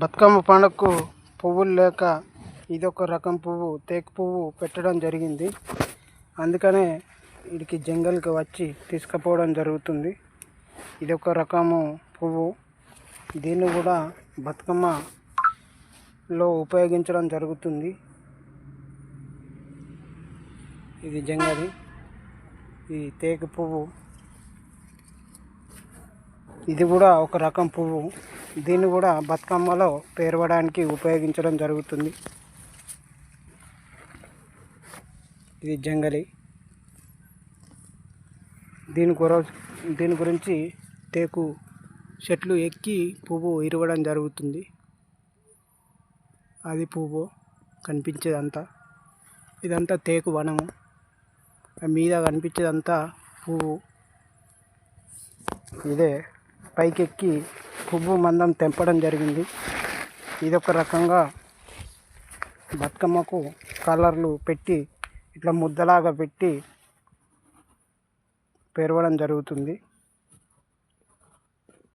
బతుకమ్మ పండుగకు పువ్వులు లేక ఇదొక రకం పువ్వు తేకు పువ్వు పెట్టడం జరిగింది. అందుకనే వీడికి జంగల్కి వచ్చి తీసుకుపోవడం జరుగుతుంది. ఇదొక రకము పువ్వు. దీన్ని కూడా బతుకమ్మలో ఉపయోగించడం జరుగుతుంది. ఇది జంగలి, ఇది తేకు పువ్వు. ఇది కూడా ఒక రకం పువ్వు. దీన్ని కూడా బతుకమ్మలో పేరవడానికి ఉపయోగించడం జరుగుతుంది. ఇది జంగలి. దీని గురించి తేకు చెట్లు ఎక్కి పువ్వు ఇరవడం జరుగుతుంది. అది పువ్వు కనిపించేదంతా, ఇదంతా తేకు వనము. మీద కనిపించేదంతా పువ్వు. ఇదే పైకెక్కి పువ్వు మందం తెంపడం జరిగింది. ఇదొక రకంగా బతుకమ్మకు కలర్లు పెట్టి ఇట్లా ముద్దలాగా పెట్టి పెరవడం జరుగుతుంది.